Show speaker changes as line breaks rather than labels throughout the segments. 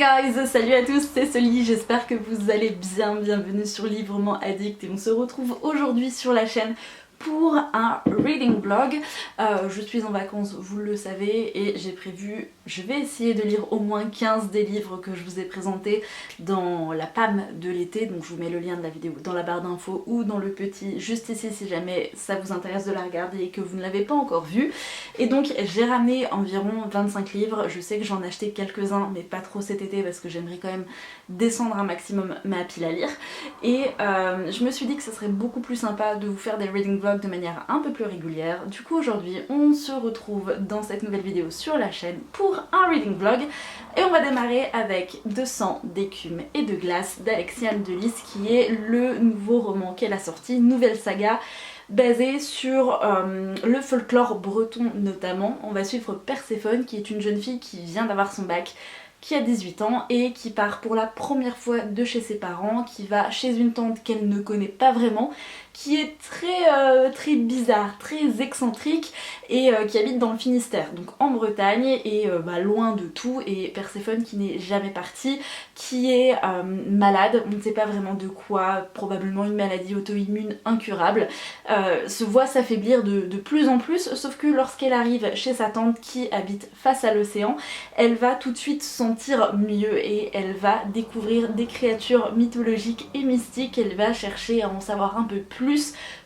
guys, salut à tous, c'est Sully, j'espère que vous allez bien, bienvenue sur Librement Addict et on se retrouve aujourd'hui sur la chaîne pour un reading vlog. Je suis en vacances, vous le savez, et j'ai prévu, je vais essayer de lire au moins 15 des livres que je vous ai présentés dans la PAM de l'été, donc je vous mets le lien de la vidéo dans la barre d'infos ou dans le petit juste ici si jamais ça vous intéresse de la regarder et que vous ne l'avez pas encore vue. Et donc j'ai ramené environ 25 livres, je sais que j'en ai acheté quelques-uns mais pas trop cet été parce que j'aimerais quand même descendre un maximum ma pile à lire. Et je me suis dit que ce serait beaucoup plus sympa de vous faire des reading vlogs de manière un peu plus régulière. Du coup aujourd'hui on se retrouve dans cette nouvelle vidéo sur la chaîne pour un reading vlog et on va démarrer avec 200 d'écume et de glace d'Alexiane Delis qui est le nouveau roman qu'elle a sorti, nouvelle saga basée sur le folklore breton notamment. On va suivre Perséphone qui est une jeune fille qui vient d'avoir son bac, qui a 18 ans et qui part pour la première fois de chez ses parents, qui va chez une tante qu'elle ne connaît pas vraiment, qui est très bizarre, très excentrique et qui habite dans le Finistère, donc en Bretagne et loin de tout, et Perséphone qui n'est jamais partie, qui est malade, on ne sait pas vraiment de quoi, probablement une maladie auto-immune incurable, se voit s'affaiblir de plus en plus, sauf que lorsqu'elle arrive chez sa tante qui habite face à l'océan, elle va tout de suite se sentir mieux et elle va découvrir des créatures mythologiques et mystiques, elle va chercher à en savoir un peu plus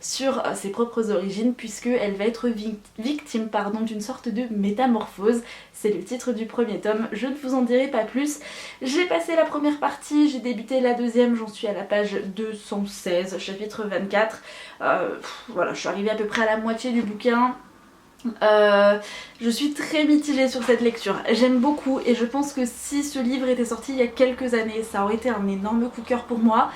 sur ses propres origines puisqu'elle va être victime d'une sorte de métamorphose. C'est le titre du premier tome, je ne vous en dirai pas plus. J'ai passé la première partie, j'ai débuté la deuxième, j'en suis à la page 216, chapitre 24. Voilà, je suis arrivée à peu près à la moitié du bouquin. Je suis très mitigée sur cette lecture, j'aime beaucoup et je pense que si ce livre était sorti il y a quelques années ça aurait été un énorme coup de cœur pour moi.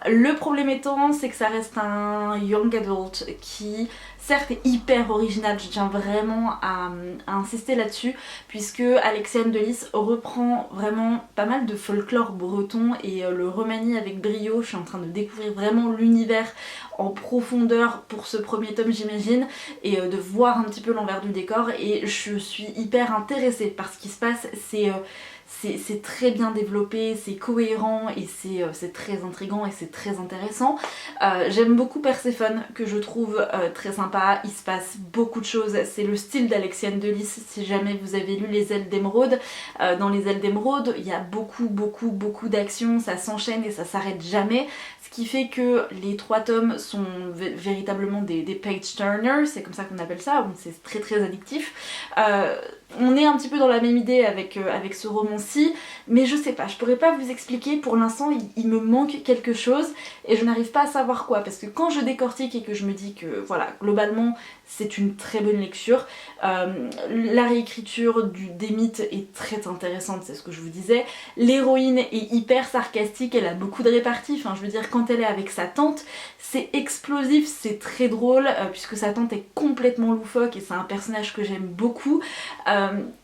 Le problème étant, c'est que ça reste un young adult qui, certes, est hyper original, je tiens vraiment à insister là-dessus, puisque Alexiane Delis reprend vraiment pas mal de folklore breton et le remanie avec brio. Je suis en train de découvrir vraiment l'univers en profondeur pour ce premier tome, j'imagine, et de voir un petit peu l'envers du décor, et je suis hyper intéressée par ce qui se passe. C'est très bien développé, c'est cohérent et c'est très intriguant et c'est très intéressant. J'aime beaucoup Perséphone que je trouve très sympa, il se passe beaucoup de choses, c'est le style d'Alexiane Delis si jamais vous avez lu Les Ailes d'Émeraude. Dans Les Ailes d'Émeraude il y a beaucoup d'actions, ça s'enchaîne et ça s'arrête jamais, ce qui fait que les 3 tomes sont véritablement des page turners, c'est comme ça qu'on appelle ça, donc c'est très addictif. On est un petit peu dans la même idée avec ce roman-ci, mais je sais pas, je pourrais pas vous expliquer, pour l'instant il me manque quelque chose et je n'arrive pas à savoir quoi, parce que quand je décortique et que je me dis que voilà, globalement c'est une très bonne lecture, la réécriture des mythes est très intéressante, c'est ce que je vous disais, l'héroïne est hyper sarcastique, elle a beaucoup de répartie, enfin je veux dire quand elle est avec sa tante, c'est explosif, c'est très drôle, puisque sa tante est complètement loufoque et c'est un personnage que j'aime beaucoup.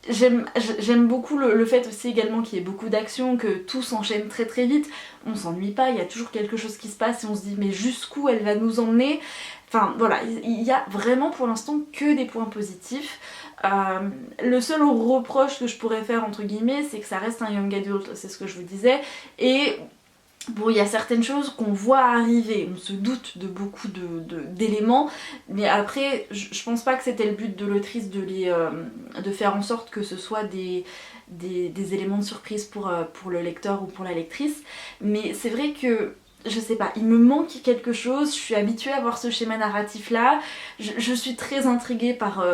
J'aime beaucoup le fait aussi également qu'il y ait beaucoup d'action, que tout s'enchaîne très vite, on s'ennuie pas, il y a toujours quelque chose qui se passe et on se dit mais jusqu'où elle va nous emmener. Enfin voilà, il y a vraiment pour l'instant que des points positifs. Le seul reproche que je pourrais faire entre guillemets, c'est que ça reste un young adult, c'est ce que je vous disais, et bon, il y a certaines choses qu'on voit arriver, on se doute de beaucoup d'éléments, mais après je pense pas que c'était le but de l'autrice de faire en sorte que ce soit des éléments de surprise pour le lecteur ou pour la lectrice, mais c'est vrai que je sais pas, il me manque quelque chose, je suis habituée à voir ce schéma narratif là, je suis très intriguée par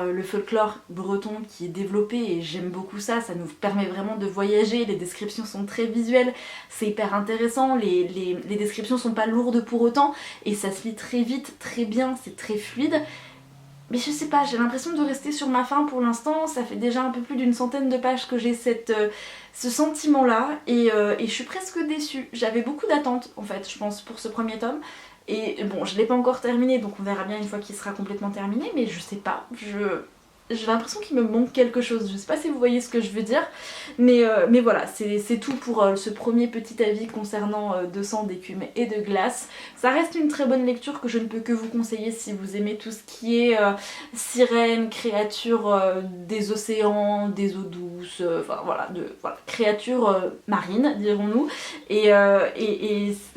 le folklore breton qui est développé et j'aime beaucoup ça, ça nous permet vraiment de voyager, les descriptions sont très visuelles, c'est hyper intéressant, les descriptions sont pas lourdes pour autant et ça se lit très vite, très bien, c'est très fluide. Mais je sais pas, j'ai l'impression de rester sur ma faim pour l'instant, ça fait déjà un peu plus d'une centaine de pages que j'ai ce sentiment là et je suis presque déçue. J'avais beaucoup d'attentes en fait, je pense, pour ce premier tome. Et bon, je l'ai pas encore terminé, donc on verra bien une fois qu'il sera complètement terminé, mais je sais pas, j'ai l'impression qu'il me manque quelque chose. Je sais pas si vous voyez ce que je veux dire, mais voilà, c'est tout pour ce premier petit avis concernant 200 d'écume et de glace. Ça reste une très bonne lecture que je ne peux que vous conseiller si vous aimez tout ce qui est sirènes, créatures des océans, des eaux douces, enfin voilà, créatures marines dirons-nous. Et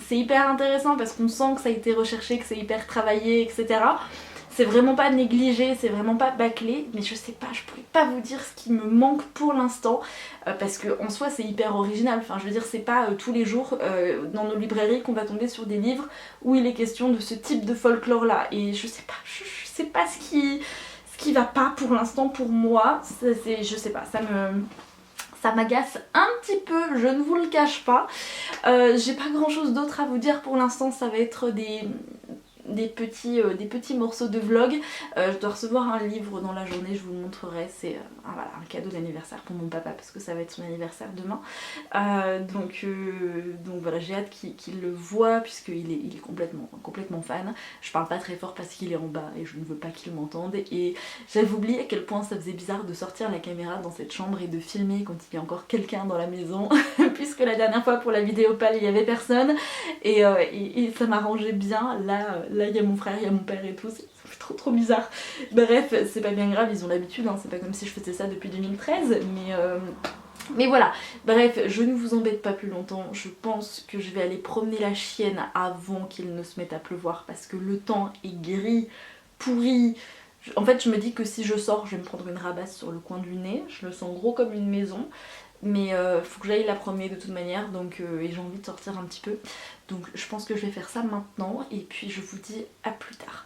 c'est hyper intéressant parce qu'on sent que ça a été recherché, que c'est hyper travaillé, etc. C'est vraiment pas négligé, c'est vraiment pas bâclé, mais je sais pas, je pourrais pas vous dire ce qui me manque pour l'instant, parce que en soi c'est hyper original, enfin je veux dire c'est pas tous les jours dans nos librairies qu'on va tomber sur des livres où il est question de ce type de folklore là, et je sais pas ce qui va pas pour l'instant pour moi, je sais pas, ça m'agace un petit peu, je ne vous le cache pas. J'ai pas grand chose d'autre à vous dire pour l'instant, ça va être des petits morceaux de vlog. Je dois recevoir un livre dans la journée, je vous le montrerai, c'est voilà, un cadeau d'anniversaire pour mon papa parce que ça va être son anniversaire demain. Donc voilà, j'ai hâte qu'il le voit puisqu'il est complètement fan. Je parle pas très fort parce qu'il est en bas et je ne veux pas qu'il m'entende, et j'avais oublié à quel point ça faisait bizarre de sortir la caméra dans cette chambre et de filmer quand il y a encore quelqu'un dans la maison puisque la dernière fois pour la vidéo pâle il y avait personne, et ça m'arrangeait bien. Là il y a mon frère, il y a mon père et tout, c'est trop bizarre. Bref, c'est pas bien grave, ils ont l'habitude, hein, c'est pas comme si je faisais ça depuis 2013, mais voilà. Bref, je ne vous embête pas plus longtemps, je pense que je vais aller promener la chienne avant qu'il ne se mette à pleuvoir parce que le temps est gris, pourri. En fait je me dis que si je sors je vais me prendre une rabasse sur le coin du nez, je le sens gros comme une maison. Mais faut que j'aille la promener de toute manière, donc et j'ai envie de sortir un petit peu. Donc je pense que je vais faire ça maintenant et puis je vous dis à plus tard.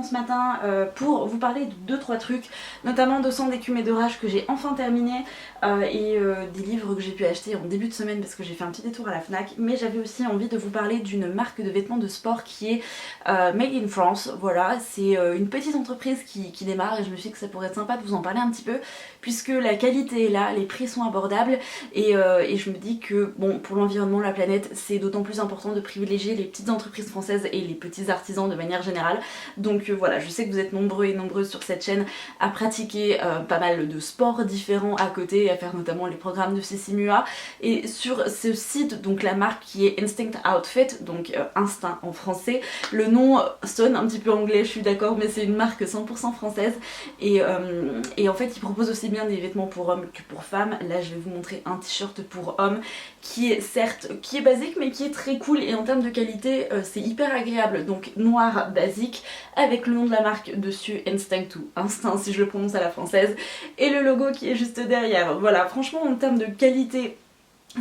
rapidement ce matin pour vous parler de 2-3 trucs, notamment de Sang d'écume et de rage que j'ai enfin terminé et des livres que j'ai pu acheter en début de semaine parce que j'ai fait un petit détour à la Fnac, mais j'avais aussi envie de vous parler d'une marque de vêtements de sport qui est Made in France. Voilà, c'est une petite entreprise qui démarre et je me suis dit que ça pourrait être sympa de vous en parler un petit peu puisque la qualité est là, les prix sont abordables et je me dis que bon, pour l'environnement, la planète, c'est d'autant plus important de privilégier les petites entreprises françaises et les petits artisans de manière générale. Donc voilà, je sais que vous êtes nombreux et nombreuses sur cette chaîne à pratiquer pas mal de sports différents à côté, à faire notamment les programmes de Cécimua. Et sur ce site, donc la marque qui est Instinct Outfit, donc Instinct en français, le nom sonne un petit peu anglais, je suis d'accord, mais c'est une marque 100% française et en fait ils proposent aussi bien des vêtements pour hommes que pour femmes. Là je vais vous montrer un t-shirt pour hommes qui est certes qui est basique mais qui est très cool et en termes de qualité c'est hyper agréable. Donc noir basique avec le nom de la marque dessus, Instinct ou Instinct si je le prononce à la française, et le logo qui est juste derrière. Voilà, franchement en termes de qualité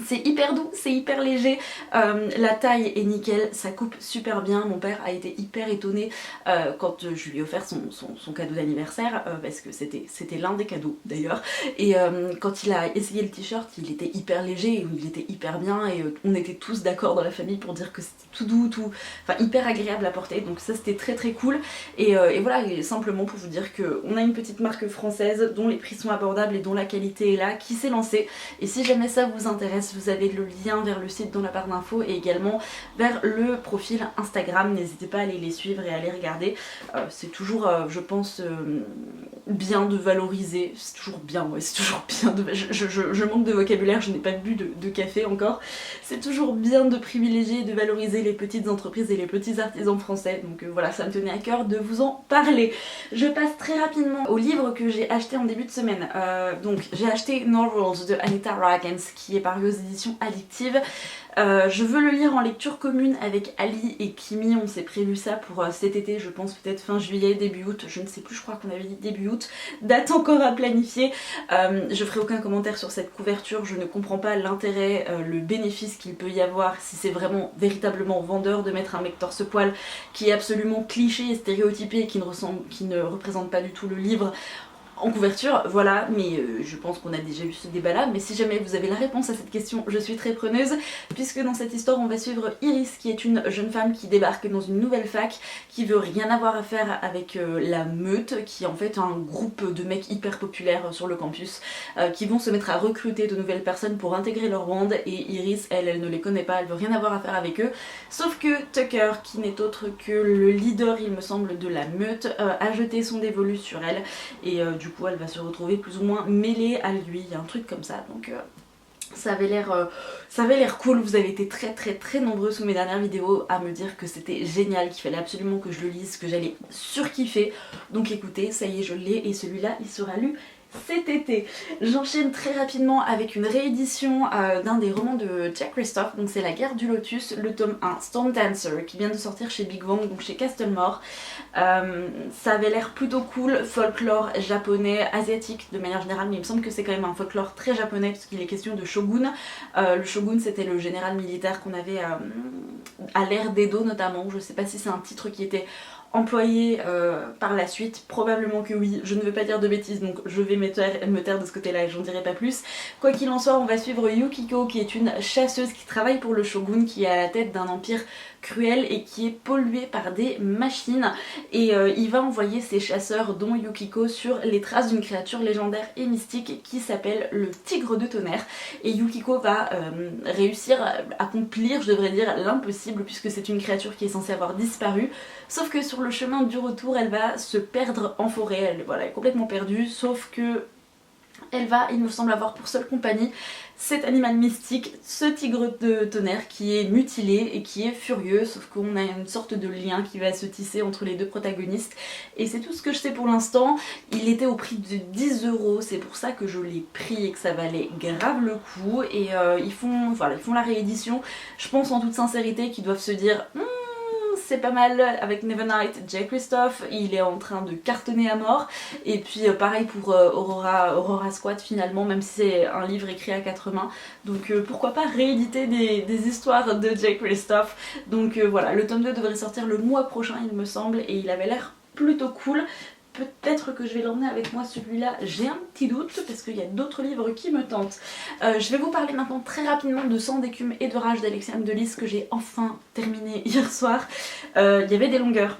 c'est hyper doux, c'est hyper léger, la taille est nickel, ça coupe super bien. Mon père a été hyper étonné quand je lui ai offert son cadeau d'anniversaire parce que c'était l'un des cadeaux d'ailleurs, et quand il a essayé le t-shirt il était hyper léger, il était hyper bien et on était tous d'accord dans la famille pour dire que c'était tout doux, enfin hyper agréable à porter, donc ça c'était très très cool et voilà, et simplement pour vous dire qu'on a une petite marque française dont les prix sont abordables et dont la qualité est là, qui s'est lancée, et si jamais ça vous intéresse vous avez le lien vers le site dans la barre d'infos et également vers le profil Instagram. N'hésitez pas à aller les suivre et à les regarder. C'est toujours, je pense, bien de valoriser. C'est toujours bien, ouais, c'est toujours bien de... Je manque de vocabulaire, je n'ai pas bu de café encore. C'est toujours bien de privilégier et de valoriser les petites entreprises et les petits artisans français. Donc voilà, ça me tenait à cœur de vous en parler. Je passe très rapidement au livre que j'ai acheté en début de semaine. Donc j'ai acheté Novels de Anita Ragans qui est paru aux éditions Addictive. Je veux le lire en lecture commune avec Ali et Kimi, on s'est prévu ça pour cet été, je pense peut-être fin juillet, début août, je ne sais plus, je crois qu'on avait dit début août, date encore à planifier. Je ferai aucun commentaire sur cette couverture, je ne comprends pas l'intérêt, le bénéfice qu'il peut y avoir si c'est vraiment véritablement vendeur de mettre un mec torse-poil qui est absolument cliché et stéréotypé et qui ne représente pas du tout le livre en couverture, voilà, mais je pense qu'on a déjà eu ce débat là, mais si jamais vous avez la réponse à cette question, je suis très preneuse, puisque dans cette histoire on va suivre Iris, qui est une jeune femme qui débarque dans une nouvelle fac, qui veut rien avoir à faire avec la meute, qui est en fait un groupe de mecs hyper populaires sur le campus, qui vont se mettre à recruter de nouvelles personnes pour intégrer leur bande, et Iris, elle ne les connaît pas, elle veut rien avoir à faire avec eux, sauf que Tucker, qui n'est autre que le leader, il me semble, de la meute, a jeté son dévolu sur elle, et du coup elle va se retrouver plus ou moins mêlée à lui, il y a un truc comme ça, donc ça avait l'air cool. Vous avez été très nombreux sous mes dernières vidéos à me dire que c'était génial, qu'il fallait absolument que je le lise, que j'allais surkiffer, donc écoutez, ça y est je l'ai et celui-là il sera lu cet été. J'enchaîne très rapidement avec une réédition d'un des romans de Jack Christophe, donc c'est La Guerre du Lotus, le tome 1, Storm Dancer, qui vient de sortir chez Big Bang, donc chez Castlemore. Ça avait l'air plutôt cool, folklore japonais, asiatique de manière générale, mais il me semble que c'est quand même un folklore très japonais parce qu'il est question de shogun. Le shogun c'était le général militaire qu'on avait à l'ère d'Edo notamment, je sais pas si c'est un titre qui était employé par la suite, probablement que oui, je ne veux pas dire de bêtises donc je vais me taire de ce côté là et j'en dirai pas plus. Quoi qu'il en soit, on va suivre Yukiko qui est une chasseuse qui travaille pour le shogun, qui est à la tête d'un empire cruel et qui est pollué par des machines, et il va envoyer ses chasseurs dont Yukiko sur les traces d'une créature légendaire et mystique qui s'appelle le tigre de tonnerre, et Yukiko va réussir à accomplir, je devrais dire, l'impossible puisque c'est une créature qui est censée avoir disparu, sauf que sur le chemin du retour elle va se perdre en forêt, elle est complètement perdue, sauf que elle va, il me semble, avoir pour seule compagnie cet animal mystique, ce tigre de tonnerre qui est mutilé et qui est furieux, sauf qu'on a une sorte de lien qui va se tisser entre les deux protagonistes, et c'est tout ce que je sais pour l'instant. Il était au prix de 10 €, c'est pour ça que je l'ai pris et que ça valait grave le coup, et ils font la réédition, je pense en toute sincérité qu'ils doivent se dire c'est pas mal avec Nevernight, Jack Christophe, il est en train de cartonner à mort, et puis pareil pour Aurora Squad finalement, même si c'est un livre écrit à 4 mains, donc pourquoi pas rééditer des histoires de Jack Christophe. Donc voilà, le tome 2 devrait sortir le mois prochain il me semble, et il avait l'air plutôt cool. Peut-être que je vais l'emmener avec moi celui-là, j'ai un petit doute parce qu'il y a d'autres livres qui me tentent. Je vais vous parler maintenant très rapidement de Sang d'écume et de rage d'Alexiane de Lys que j'ai enfin terminé hier soir. Il y avait des longueurs.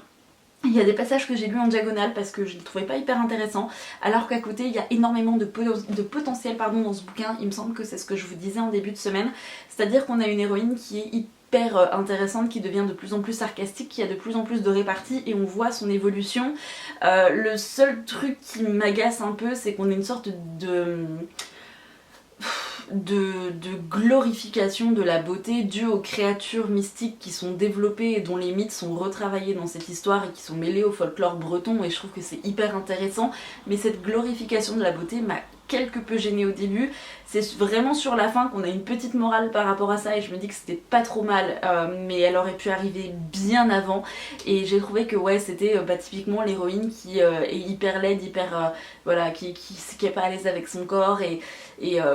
Il y a des passages que j'ai lus en diagonale parce que je ne les trouvais pas hyper intéressants, alors qu'à côté il y a énormément de potentiel dans ce bouquin. Il me semble que c'est ce que je vous disais en début de semaine, c'est-à-dire qu'on a une héroïne qui est hyper intéressante, qui devient de plus en plus sarcastique, qui a de plus en plus de répartie et on voit son évolution. Le seul truc qui m'agace un peu, c'est qu'on a une sorte de glorification de la beauté due aux créatures mystiques qui sont développées et dont les mythes sont retravaillés dans cette histoire et qui sont mêlés au folklore breton, et je trouve que c'est hyper intéressant, mais cette glorification de la beauté m'a quelque peu gênée au début. C'est vraiment sur la fin qu'on a une petite morale par rapport à ça et je me dis que c'était pas trop mal, mais elle aurait pu arriver bien avant, et j'ai trouvé que ouais, c'était typiquement l'héroïne qui est hyper laide, hyper voilà, qui est pas à l'aise avec son corps, et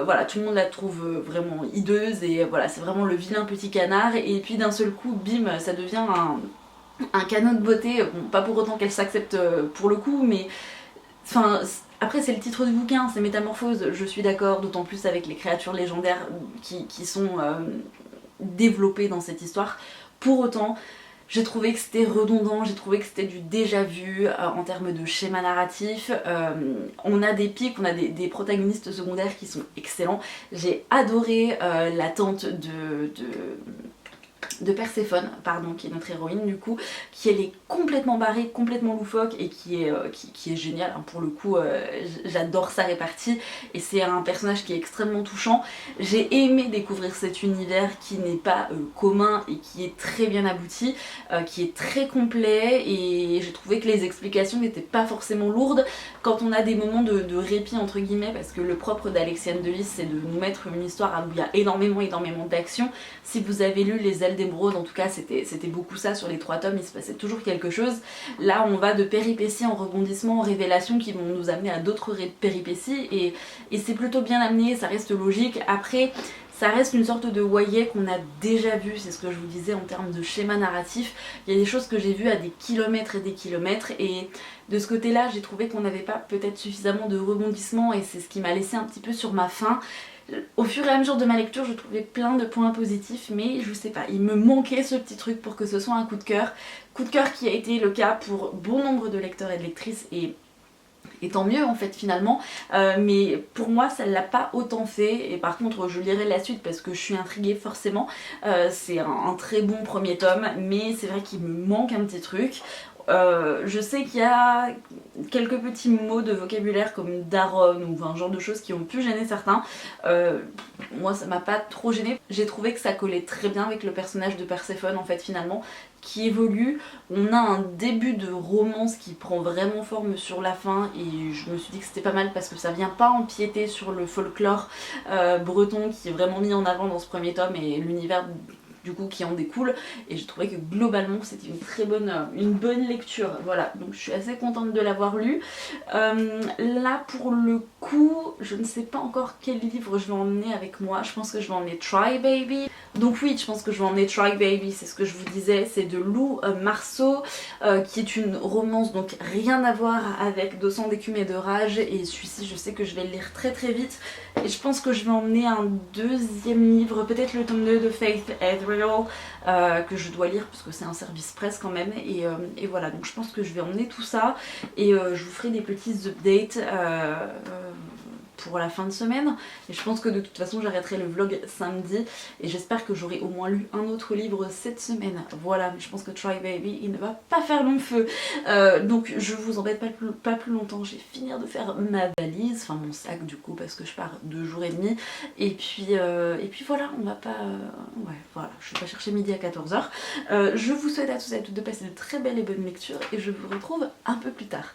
voilà, tout le monde la trouve vraiment hideuse, et voilà, c'est vraiment le vilain petit canard, et puis d'un seul coup, bim, ça devient un canon de beauté. Bon, pas pour autant qu'elle s'accepte pour le coup, mais enfin, après c'est le titre du bouquin, c'est Métamorphose, je suis d'accord, d'autant plus avec les créatures légendaires qui sont développées dans cette histoire. Pour autant, j'ai trouvé que c'était redondant, j'ai trouvé que c'était du déjà vu en termes de schéma narratif. On a des pics, on a des protagonistes secondaires qui sont excellents. J'ai adoré la tante de Perséphone, pardon, qui est notre héroïne du coup, qui elle est complètement barrée, complètement loufoque, et qui est géniale, hein, pour le coup. J'adore sa répartie et c'est un personnage qui est extrêmement touchant. J'ai aimé découvrir cet univers qui n'est pas commun et qui est très bien abouti, qui est très complet, et j'ai trouvé que les explications n'étaient pas forcément lourdes quand on a des moments de répit entre guillemets, parce que le propre d'Alexiane de Lys c'est de nous mettre une histoire où il y a énormément d'action. Si vous avez lu Les Ailes d'Émeraude, en tout cas c'était beaucoup ça sur les 3 tomes, il se passait toujours quelque chose. Là on va de péripéties en rebondissements, en révélations qui vont nous amener à d'autres péripéties, et c'est plutôt bien amené, ça reste logique. Après ça reste une sorte de Wayek qu'on a déjà vu, c'est ce que je vous disais en termes de schéma narratif. Il y a des choses que j'ai vues à des kilomètres et des kilomètres, et de ce côté là j'ai trouvé qu'on n'avait pas peut-être suffisamment de rebondissements, et c'est ce qui m'a laissé un petit peu sur ma faim. Au fur et à mesure de ma lecture, je trouvais plein de points positifs, mais je sais pas, il me manquait ce petit truc pour que ce soit un coup de cœur. Coup de cœur qui a été le cas pour bon nombre de lecteurs et de lectrices, et tant mieux en fait finalement, mais pour moi ça l'a pas autant fait, et par contre je lirai la suite parce que je suis intriguée forcément. C'est un très bon premier tome, mais c'est vrai qu'il me manque un petit truc. Je sais qu'il y a quelques petits mots de vocabulaire comme daronne ou un genre de choses qui ont pu gêner certains. Moi ça m'a pas trop gêné. J'ai trouvé que ça collait très bien avec le personnage de Perséphone en fait finalement, qui évolue. On a un début de romance qui prend vraiment forme sur la fin, et je me suis dit que c'était pas mal parce que ça vient pas empiéter sur le folklore breton qui est vraiment mis en avant dans ce premier tome et l'univers du coup qui en découle, et j'ai trouvé que globalement c'était une bonne lecture. Voilà, donc je suis assez contente de l'avoir lu. Là pour le coup je ne sais pas encore quel livre je vais emmener avec moi. Je pense que je vais emmener Try Baby. Donc oui, je pense que je vais emmener Try Baby, c'est ce que je vous disais, c'est de Lou Marceau, qui est une romance, donc rien à voir avec De Sang d'écume et de rage, et celui-ci je sais que je vais le lire très très vite, et je pense que je vais emmener un deuxième livre, peut-être le tome 2 de Faith Ethereal, que je dois lire parce que c'est un service presse quand même, et voilà, donc je pense que je vais emmener tout ça, et je vous ferai des petits updates pour la fin de semaine, et je pense que de toute façon j'arrêterai le vlog samedi, et j'espère que j'aurai au moins lu un autre livre cette semaine. Voilà, mais je pense que Try Baby il ne va pas faire long feu, donc je vous embête pas plus longtemps. Je vais finir de faire ma valise, enfin mon sac du coup, parce que je pars 2 jours et demi, et puis voilà, on va pas ouais voilà, je vais pas chercher midi à 14h. Je vous souhaite à tous et à toutes de passer de très belles et bonnes lectures, et je vous retrouve un peu plus tard.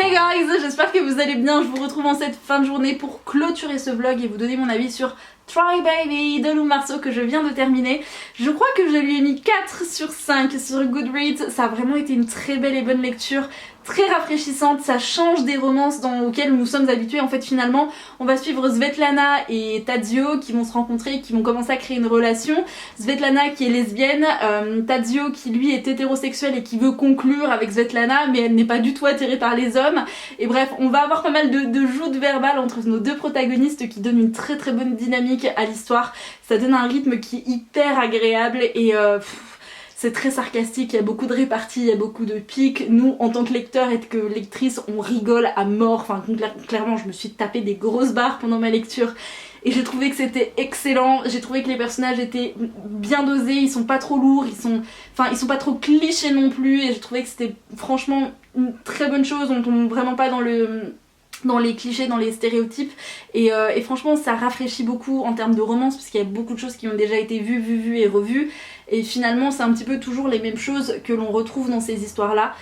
Hey guys, j'espère que vous allez bien, je vous retrouve en cette fin de journée pour clôturer ce vlog et vous donner mon avis sur Try Baby de Lou Marceau que je viens de terminer. Je crois que je lui ai mis 4 sur 5 sur Goodreads, ça a vraiment été une très belle et bonne lecture, très rafraîchissante, ça change des romances auxquelles nous sommes habitués. En fait finalement on va suivre Svetlana et Tadzio qui vont se rencontrer, qui vont commencer à créer une relation. Svetlana qui est lesbienne, Tadzio qui lui est hétérosexuel et qui veut conclure avec Svetlana mais elle n'est pas du tout attirée par les hommes. Et bref, on va avoir pas mal de joutes verbales entre nos deux protagonistes qui donnent une très très bonne dynamique à l'histoire. Ça donne un rythme qui est hyper agréable et c'est très sarcastique, il y a beaucoup de réparties, il y a beaucoup de piques. Nous, en tant que lecteurs et que lectrices, on rigole à mort. Enfin, clairement, je me suis tapé des grosses barres pendant ma lecture. Et j'ai trouvé que c'était excellent, j'ai trouvé que les personnages étaient bien dosés, ils sont pas trop lourds, ils sont pas trop clichés non plus. Et j'ai trouvé que c'était franchement une très bonne chose, on tombe vraiment pas dans les clichés, dans les stéréotypes et franchement ça rafraîchit beaucoup en termes de romance parce qu'il y a beaucoup de choses qui ont déjà été vues et revues et finalement c'est un petit peu toujours les mêmes choses que l'on retrouve dans ces histoires là.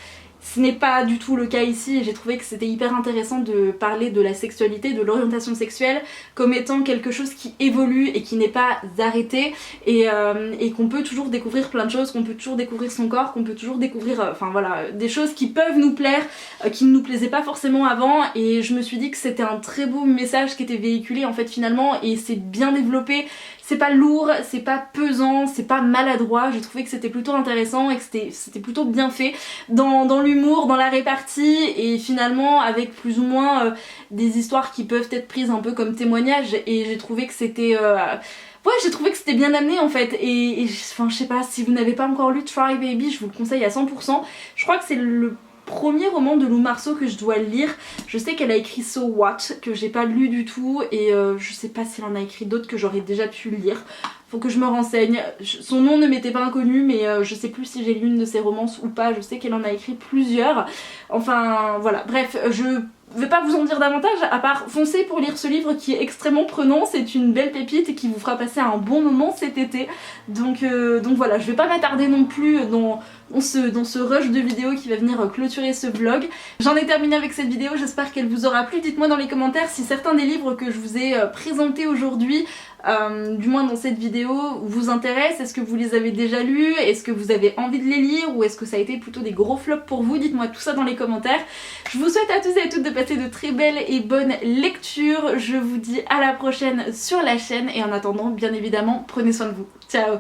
Ce n'est pas du tout le cas ici et j'ai trouvé que c'était hyper intéressant de parler de la sexualité, de l'orientation sexuelle comme étant quelque chose qui évolue et qui n'est pas arrêté et qu'on peut toujours découvrir plein de choses, qu'on peut toujours découvrir son corps, qu'on peut toujours découvrir enfin voilà, des choses qui peuvent nous plaire, qui ne nous plaisaient pas forcément avant et je me suis dit que c'était un très beau message qui était véhiculé en fait finalement et c'est bien développé. C'est pas lourd, c'est pas pesant, c'est pas maladroit, j'ai trouvé que c'était plutôt intéressant et que c'était plutôt bien fait dans l'humour, dans la répartie et finalement avec plus ou moins des histoires qui peuvent être prises un peu comme témoignage et j'ai trouvé que c'était... Ouais, j'ai trouvé que c'était bien amené en fait et enfin je sais pas, si vous n'avez pas encore lu Try Baby, je vous le conseille à 100%. Je crois que c'est le premier roman de Lou Marceau que je dois lire. Je sais qu'elle a écrit So What, que j'ai pas lu du tout et je sais pas s'il en a écrit d'autres que j'aurais déjà pu lire. Faut que je me renseigne. Son nom ne m'était pas inconnu mais je sais plus si j'ai lu une de ses romances ou pas. Je sais qu'elle en a écrit plusieurs. Enfin voilà, bref, je vais pas vous en dire davantage à part foncez pour lire ce livre qui est extrêmement prenant, c'est une belle pépite et qui vous fera passer un bon moment cet été. Donc voilà, je vais pas m'attarder non plus dans ce rush de vidéos qui va venir clôturer ce vlog. J'en ai terminé avec cette vidéo, j'espère qu'elle vous aura plu. Dites-moi dans les commentaires si certains des livres que je vous ai présentés aujourd'hui, du moins dans cette vidéo, vous intéressent. Est-ce que vous les avez déjà lus? Est-ce que vous avez envie de les lire? Ou est-ce que ça a été plutôt des gros flops pour vous? Dites-moi tout ça dans les commentaires. Je vous souhaite à tous et à toutes de passer de très belles et bonnes lectures. Je vous dis à la prochaine sur la chaîne et en attendant, bien évidemment, prenez soin de vous. Ciao!